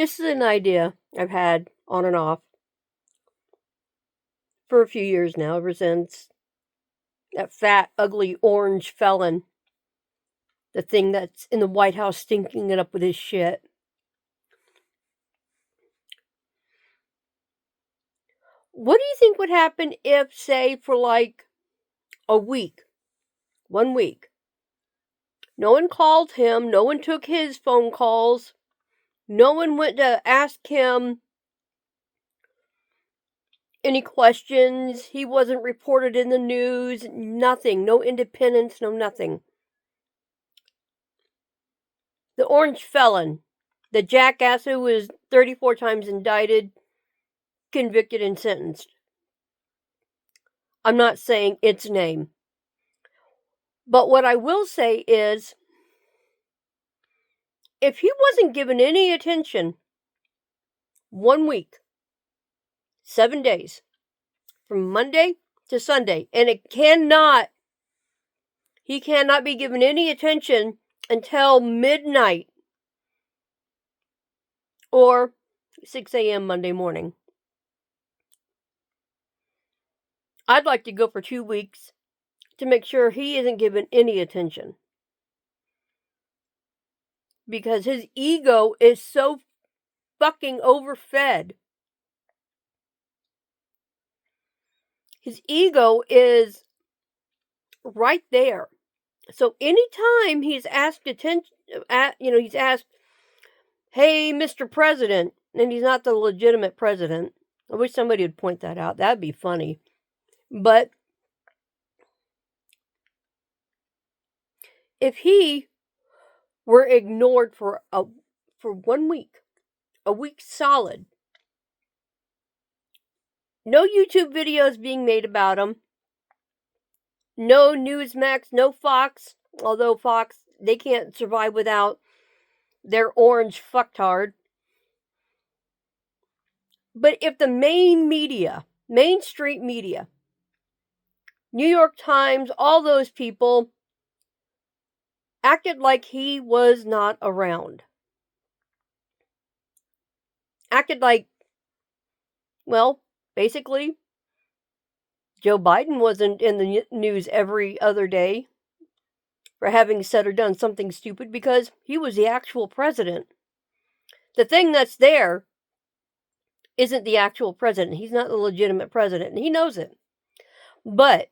This is an idea I've had on and off for a few years now, ever since that fat, ugly, orange felon, the thing that's in the White House stinking it up with his shit. What do you think would happen if, say, for like a week, 1 week, no one called him, no one took his phone calls, no one went to ask him any questions, he wasn't reported in the news, nothing, no independence, no nothing. The orange felon, the jackass who was 34 times indicted, convicted, and sentenced. I'm not saying its name. But what I will say is, if he wasn't given any attention 1 week, 7 days, from Monday to Sunday, and he cannot be given any attention until midnight or 6 a.m. Monday morning. I'd like to go for 2 weeks to make sure he isn't given any attention. Because his ego is so fucking overfed. His ego is right there. So anytime he's asked attention, he's asked, "Hey, Mr. President," and he's not the legitimate president. I wish somebody would point that out. That'd be funny. But if he were ignored for 1 week, a week solid, no YouTube videos being made about him, no Newsmax, no Fox, although Fox, they can't survive without their orange fucktard. But if the mainstream media, New York Times, all those people acted like he was not around. Acted like, well, basically, Joe Biden wasn't in the news every other day for having said or done something stupid because he was the actual president. The thing that's there isn't the actual president. He's not the legitimate president, and he knows it. But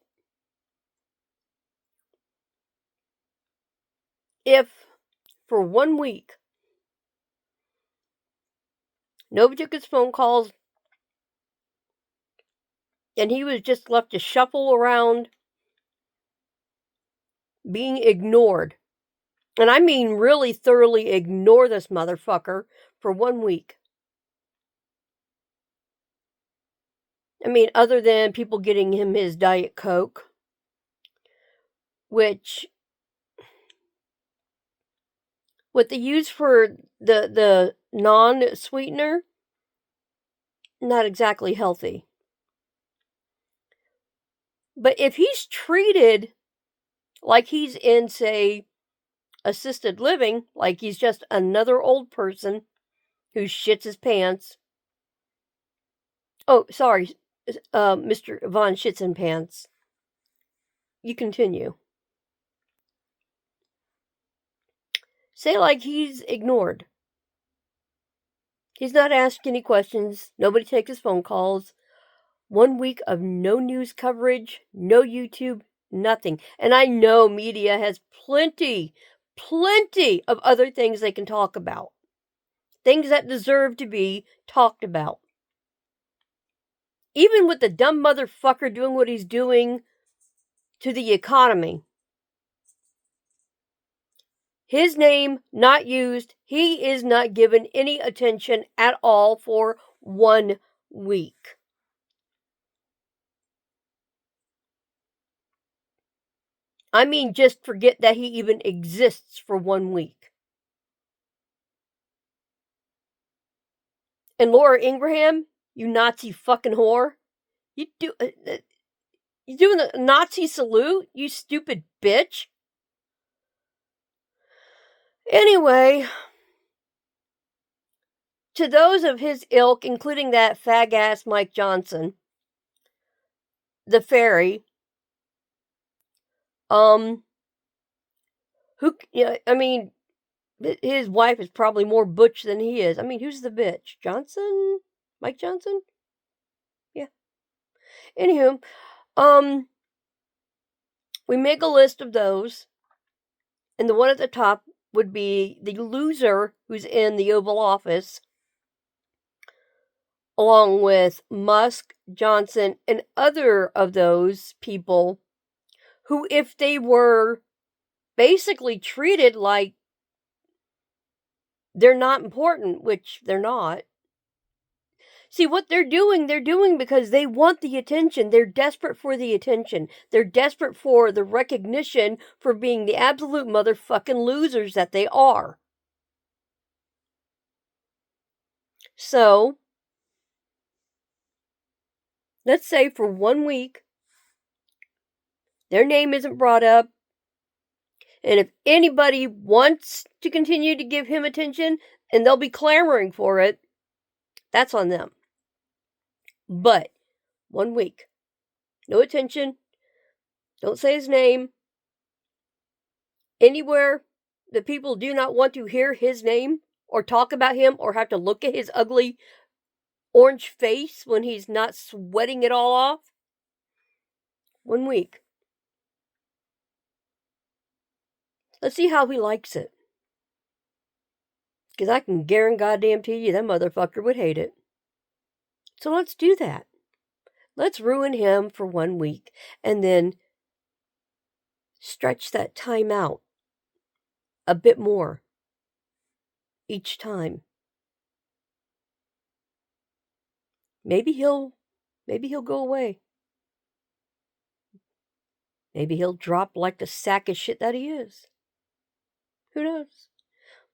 if for 1 week nobody took his phone calls and he was just left to shuffle around being ignored, and I mean really thoroughly ignore this motherfucker for 1 week. I mean, other than people getting him his Diet Coke, which what they use for the non-sweetener, not exactly healthy. But if he's treated like he's in, say, assisted living, like he's just another old person who shits his pants. Oh, sorry, Mr. Von Shits in Pants. You continue. Say like he's ignored. He's not asked any questions. Nobody takes his phone calls. 1 week of no news coverage, no YouTube, nothing. And I know media has plenty of other things they can talk about. Things that deserve to be talked about. Even with the dumb motherfucker doing what he's doing to the economy. His name not used. He is not given any attention at all for 1 week. I mean, just forget that he even exists for 1 week. And Laura Ingraham, you Nazi fucking whore, you doing the Nazi salute, you stupid bitch. Anyway, to those of his ilk, including that fag-ass Mike Johnson, the fairy, um, yeah, I mean, his wife is probably more butch than he is. I mean, who's the bitch? Johnson? Mike Johnson? Yeah. Anywho, um, we make a list of those, and the one at the top would be the loser who's in the Oval Office, along with Musk, Johnson, and other of those people who, if they were basically treated like they're not important, which they're not. See, what they're doing because they want the attention. They're desperate for the attention. They're desperate for the recognition for being the absolute motherfucking losers that they are. So, let's say for 1 week, their name isn't brought up. And if anybody wants to continue to give him attention, and they'll be clamoring for it, that's on them. But 1 week, no attention, don't say his name. Anywhere that people do not want to hear his name or talk about him or have to look at his ugly orange face when he's not sweating it all off. 1 week. Let's see how he likes it. Because I can guarantee you that motherfucker would hate it. So let's do that. Let's ruin him for 1 week and then stretch that time out a bit more each time. Maybe he'll go away. Maybe he'll drop like the sack of shit that he is. Who knows?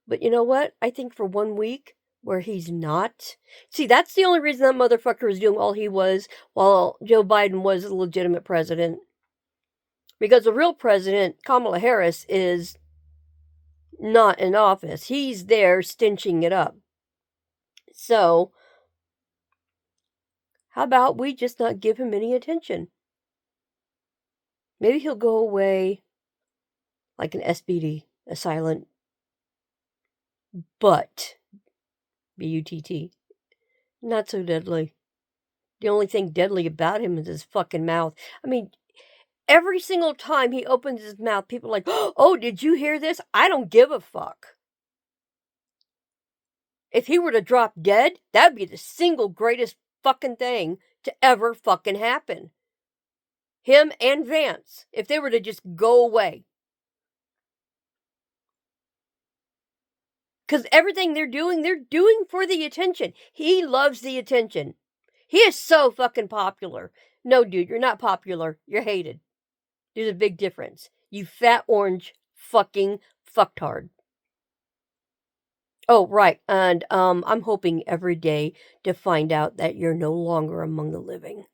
But you know what? I think for 1 week where he's not. See, that's the only reason that motherfucker was doing all he was while Joe Biden was a legitimate president. Because the real president, Kamala Harris, is not in office. He's there stinching it up. So, how about we just not give him any attention? Maybe he'll go away like an SBD, a silent butt. B-U-T-T. Not so deadly. The only thing deadly about him is his fucking mouth. I mean, every single time he opens his mouth, people are like, oh, did you hear this? I don't give a fuck. If he were to drop dead, that'd be the single greatest fucking thing to ever fucking happen. Him and Vance, if they were to just go away. Because everything they're doing for the attention. He loves the attention. He is so fucking popular. No, dude, you're not popular. You're hated. There's a big difference. You fat orange fucking fucktard. Oh, right. And I'm hoping every day to find out that you're no longer among the living.